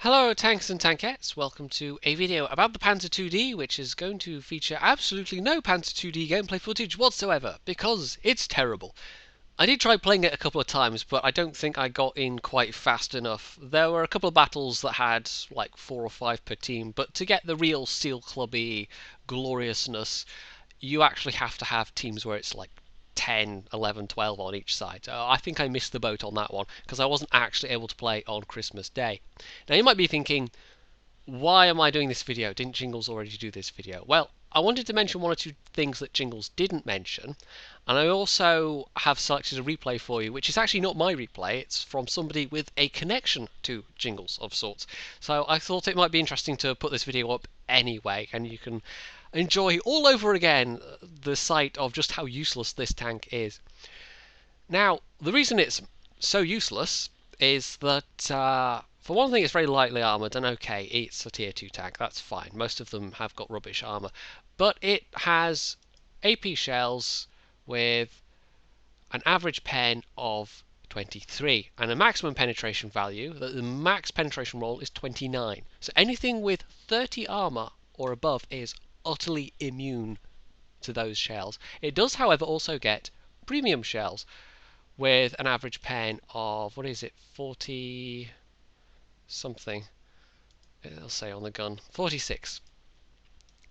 Hello tanks and tankettes, welcome to a video about the Pz.II, which is going to feature absolutely no Pz.II gameplay footage whatsoever, because it's terrible. I did try playing it a couple of times, but I don't think I got in quite fast enough. There were a couple of battles that had like 4 or 5 per team, but to get the real Steel Clubby gloriousness, you actually have to have teams where it's like 10, 11, 12 on each side. I think I missed the boat on that one because I wasn't actually able to play on Christmas Day. Now you might be thinking, why am I doing this video? Didn't Jingles already do this video? Well, I wanted to mention one or two things that Jingles didn't mention, and I also have selected a replay for you, which is actually not my replay, it's from somebody with a connection to Jingles of sorts. So I thought it might be interesting to put this video up anyway, and you can enjoy all over again the sight of just how useless this tank is. Now, the reason it's so useless is that, for one thing, it's very lightly armoured, and okay, it's a tier 2 tank, that's fine. Most of them have got rubbish armour. But it has AP shells with an average pen of 23 and a maximum penetration value, that the max penetration roll is 29. So anything with 30 armour or above is utterly immune to those shells. It does, however, also get premium shells with an average pen of, what is it, 40 something. It'll say on the gun, 46.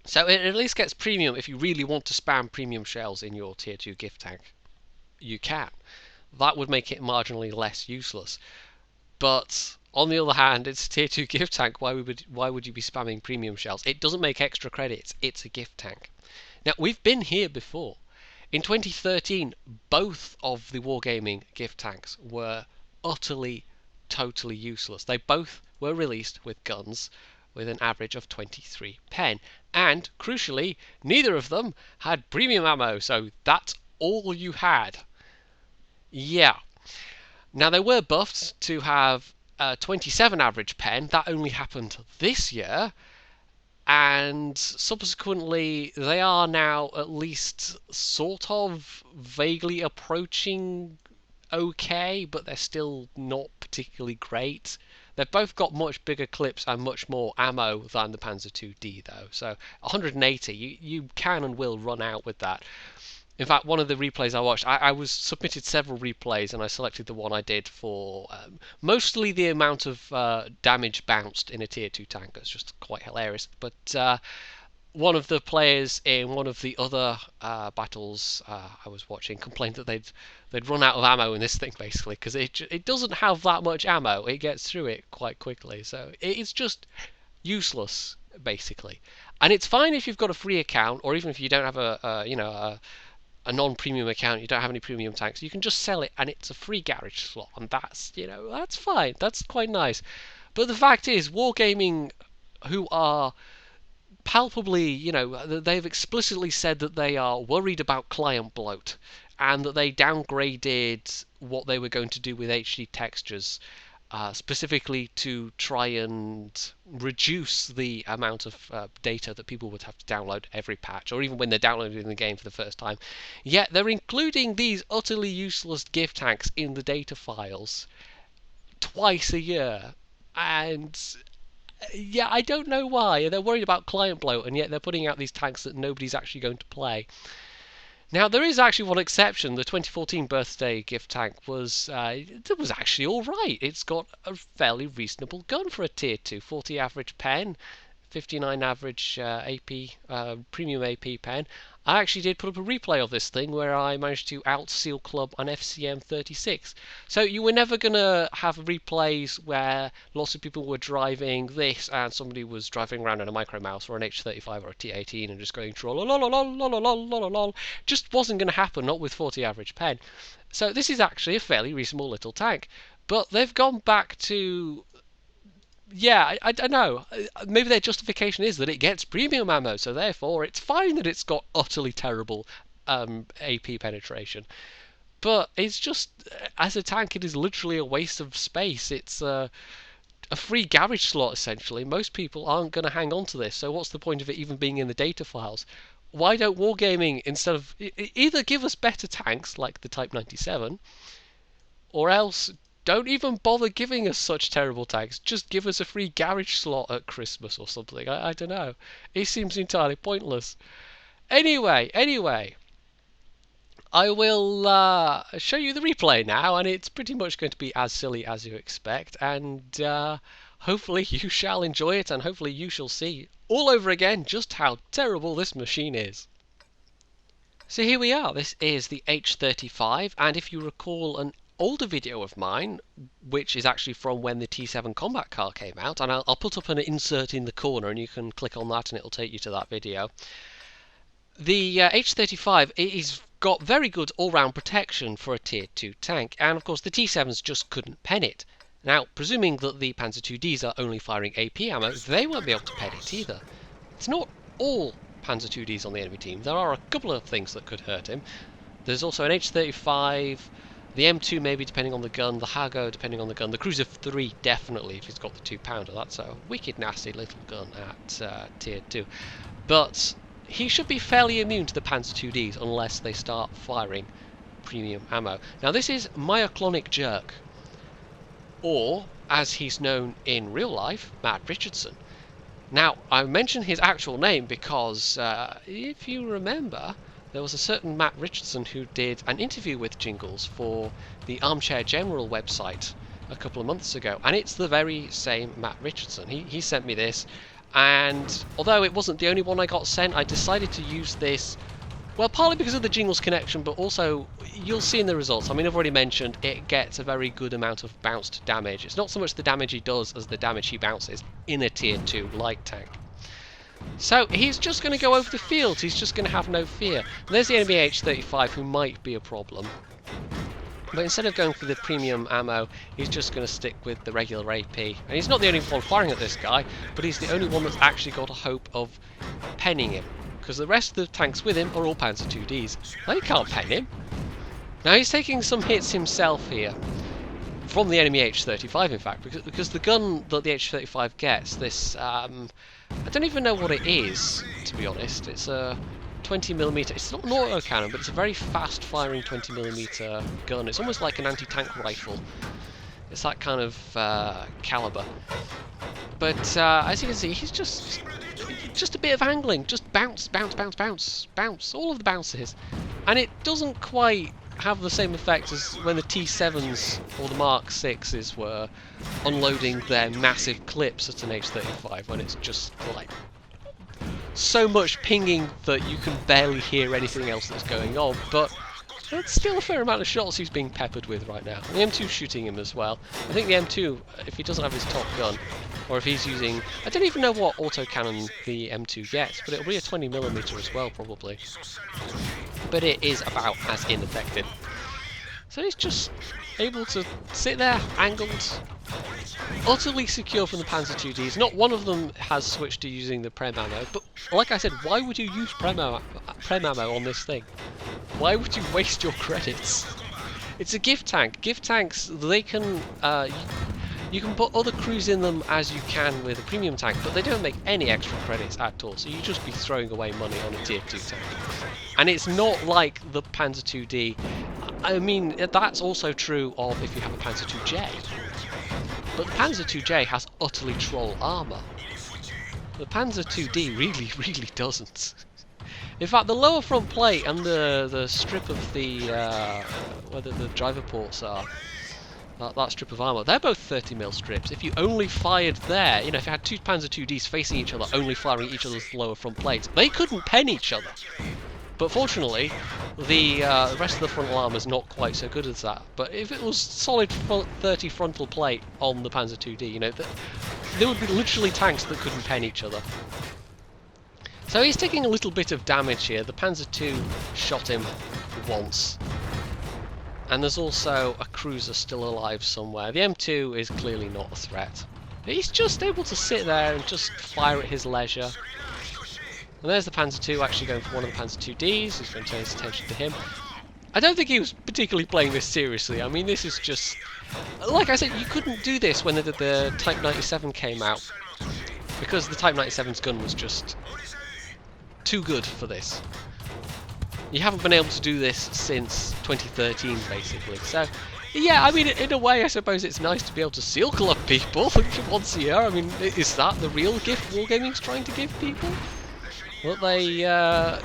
So it at least gets premium. If you really want to spam premium shells in your tier 2 gift tank, you can. That would make it marginally less useless. But on the other hand, it's a tier 2 gift tank. Why would you be spamming premium shells? It doesn't make extra credits. It's a gift tank. Now, we've been here before. In 2013, both of the Wargaming gift tanks were utterly, totally useless. They both were released with guns with an average of 23 pen. And, crucially, neither of them had premium ammo, so that's all you had. Yeah. Now, they were buffed to have 27 average pen. That only happened this year. And subsequently, they are now at least sort of vaguely approaching okay, but they're still not particularly great. They've both got much bigger clips and much more ammo than the Pz.II though. So 180, you can and will run out with that. In fact, one of the replays I watched, I was submitted several replays, and I selected the one I did for mostly the amount of damage bounced in a tier 2 tank. It's just quite hilarious. But one of the players in one of the other battles I was watching complained that they'd run out of ammo in this thing, basically, because it doesn't have that much ammo. It gets through it quite quickly, so it's just useless, basically. And it's fine if you've got a free account, or even if you don't have a non-premium account, you don't have any premium tanks, you can just sell it and it's a free garage slot, and that's fine, that's quite nice. But the fact is, Wargaming, who are palpably, they've explicitly said that they are worried about client bloat, and that they downgraded what they were going to do with HD textures, specifically to try and reduce the amount of data that people would have to download every patch, or even when they're downloading the game for the first time. Yet they're including these utterly useless gift tanks in the data files twice a year. And yeah, I don't know why. They're worried about client bloat, and yet they're putting out these tanks that nobody's actually going to play. Now, there is actually one exception. The 2014 birthday gift tank was actually all right. It's got a fairly reasonable gun for a tier 2. 40 average pen, 59 average AP, premium AP pen. I actually did put up a replay of this thing where I managed to out-seal club an FCM 36. So you were never going to have replays where lots of people were driving this and somebody was driving around in a micro mouse or an H35 or a T18 and just going troll. Just wasn't going to happen, not with 40 average pen. So this is actually a fairly reasonable little tank. But they've gone back to... Yeah, I don't know. Maybe their justification is that it gets premium ammo, so therefore it's fine that it's got utterly terrible AP penetration. But it's just, as a tank, it is literally a waste of space. It's a free garage slot, essentially. Most people aren't going to hang on to this, so what's the point of it even being in the data files? Why don't Wargaming, instead of... either give us better tanks, like the Type 97, or else don't even bother giving us such terrible tanks. Just give us a free garage slot at Christmas or something. I don't know. It seems entirely pointless. Anyway, I will show you the replay now, and it's pretty much going to be as silly as you expect, and hopefully you shall enjoy it, and hopefully you shall see all over again just how terrible this machine is. So here we are. This is the H35, and if you recall an older video of mine, which is actually from when the T7 combat car came out, and I'll put up an insert in the corner and you can click on that and it'll take you to that video. The H35 is got very good all-round protection for a Tier 2 tank, and of course the T7s just couldn't pen it. Now, presuming that the Pz.II.Ds are only firing AP ammo, they won't be able to pen it either. It's not all Pz.II.Ds on the enemy team. There are a couple of things that could hurt him. There's also an H35, the M2 maybe depending on the gun, the Hago depending on the gun, the Cruiser 3 definitely if he's got the 2-pounder. That's a wicked nasty little gun at Tier 2. But he should be fairly immune to the Pz.II.Ds unless they start firing premium ammo. Now this is Myoclonic Jerk, or as he's known in real life, Matt Richardson. Now I mention his actual name because if you remember, there was a certain Matt Richardson who did an interview with Jingles for the Armchair General website a couple of months ago, and it's the very same Matt Richardson. He sent me this, and although it wasn't the only one I got sent, I decided to use this, well, partly because of the Jingles connection, but also you'll see in the results. I mean, I've already mentioned it gets a very good amount of bounced damage. It's not so much the damage he does as the damage he bounces in a Tier 2 light tank. So he's just going to go over the field. He's just going to have no fear. And there's the enemy H35 who might be a problem. But instead of going for the premium ammo, he's just going to stick with the regular AP. And he's not the only one firing at this guy, but he's the only one that's actually got a hope of penning him. Because the rest of the tanks with him are all Pz.II.Ds. They can't pen him. Now he's taking some hits himself here. From the enemy H35 in fact, because the gun that the H35 gets, this, I don't even know what it is, to be honest. It's a 20mm, it's not an autocannon, but it's a very fast firing 20mm gun. It's almost like an anti-tank rifle. It's that kind of caliber. But as you can see, he's just a bit of angling, just bounce, bounce, bounce, bounce, bounce, all of the bounces. And it doesn't quite have the same effect as when the T7s or the Mark 6s were unloading their massive clips at an H35, when it's just like so much pinging that you can barely hear anything else that's going on. But that's still a fair amount of shots he's being peppered with right now. The M2's shooting him as well. I think the M2, if he doesn't have his top gun, or if he's using, I don't even know what autocannon the M2 gets, but it'll be a 20mm as well probably. But it is about as ineffective. So he's just able to sit there, angled, utterly secure from the Pz.II.Ds. Not one of them has switched to using the Prem ammo, but like I said, why would you use Prem ammo on this thing? Why would you waste your credits? It's a gift tank. Gift tanks, they can, you can put other crews in them as you can with a premium tank, but they don't make any extra credits at all, so you just be throwing away money on a Tier 2 tank. And it's not like the Pz.II.D. I mean, that's also true of if you have a Pz.II.J. But the Pz.II.J has utterly troll armour. The Pz.II.D really doesn't. In fact, the lower front plate and the strip of the where the driver ports are, that strip of armour, they're both 30mm strips. If you only fired there, you know, if you had two Pz.II.Ds facing each other, only firing each other's lower front plates, they couldn't pen each other. But fortunately, the rest of the frontal armour is not quite so good as that. But if it was solid 30 frontal plate on the Pz.II.D, you know, there would be literally tanks that couldn't pen each other. So he's taking a little bit of damage here. The Pz.II shot him once. And there's also a cruiser still alive somewhere. The M2 is clearly not a threat. But he's just able to sit there and just fire at his leisure. And there's the Pz.II actually going for one of the Pz.II.Ds. He's going to turn his attention to him. I don't think he was particularly playing this seriously. I mean, this is just... Like I said, you couldn't do this when the Type 97 came out, because the Type 97's gun was just too good for this. You haven't been able to do this since 2013, basically. So Yeah, I mean, in a way, I suppose it's nice to be able to seal club people once a year. I mean, is that the real gift Wargaming's trying to give people? That they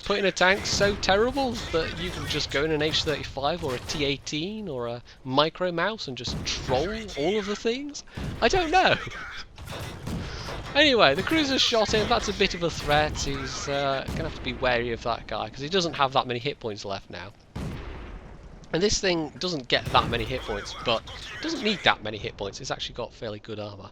put in a tank so terrible that you can just go in an H35 or a T18 or a Micro Mouse and just troll all of the things? I don't know. Anyway, the cruiser's shot him. That's a bit of a threat. He's going to have to be wary of that guy because he doesn't have that many hit points left now. And this thing doesn't get that many hit points, but it doesn't need that many hit points. It's actually got fairly good armour.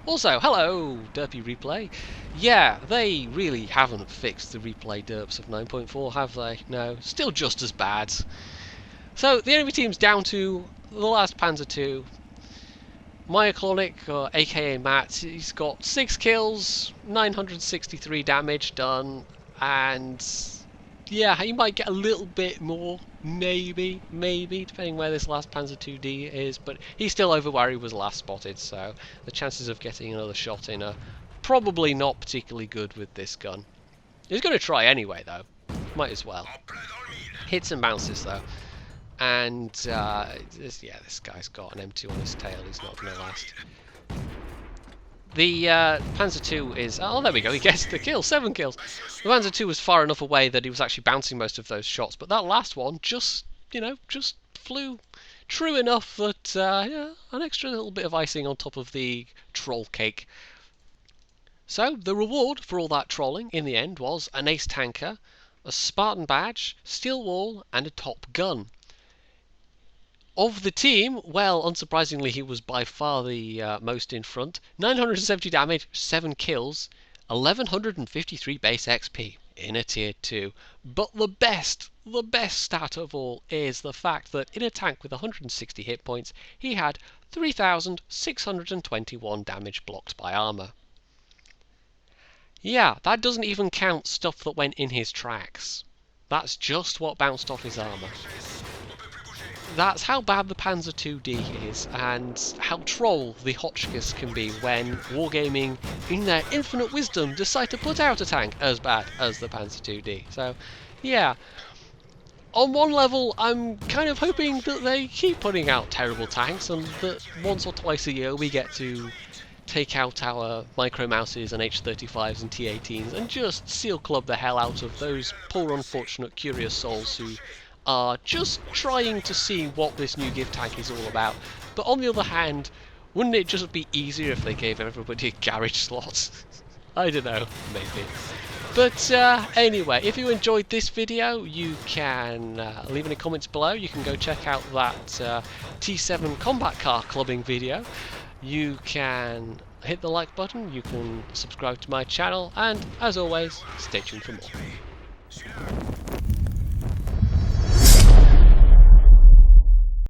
Also, hello, Derpy Replay. Yeah, they really haven't fixed the replay derps of 9.4, have they? No, still just as bad. So, the enemy team's down to the last Pz.II. Myoclonic, or aka Matt, he's got 6 kills, 963 damage done, and yeah, he might get a little bit more, maybe, depending where this last Pz.II is, but he's still over where he was last spotted, so the chances of getting another shot in are probably not particularly good with this gun. He's going to try anyway, though. Might as well. Hits and bounces, though. And, this guy's got an M2 on his tail, he's not going to last. The Pz.II is... Oh, there we go, he gets the kill, 7 kills. The Pz.II was far enough away that he was actually bouncing most of those shots, but that last one just, just flew true enough that, yeah, an extra little bit of icing on top of the troll cake. So, the reward for all that trolling, in the end, was an ace tanker, a Spartan badge, steel wall, and a top gun. Of the team, well, unsurprisingly, he was by far the most in front. 970 damage, 7 kills, 1153 base XP in a tier 2. But the best stat of all is the fact that in a tank with 160 hit points, he had 3,621 damage blocked by armor. Yeah, that doesn't even count stuff that went in his tracks. That's just what bounced off his armor. That's how bad the Pz.II is, and how troll the Hotchkiss can be when Wargaming, in their infinite wisdom, decide to put out a tank as bad as the Pz.II. So, yeah. On one level, I'm kind of hoping that they keep putting out terrible tanks, and that once or twice a year we get to take out our Micro Mouses and H35s and T18s and just seal club the hell out of those poor unfortunate curious souls who are just trying to see what this new gift tank is all about. But on the other hand, wouldn't it just be easier if they gave everybody a garage slot? I don't know, maybe. But anyway, if you enjoyed this video, you can leave any comments below. You can go check out that T7 combat car clubbing video. You can hit the like button, you can subscribe to my channel, and as always, stay tuned for more.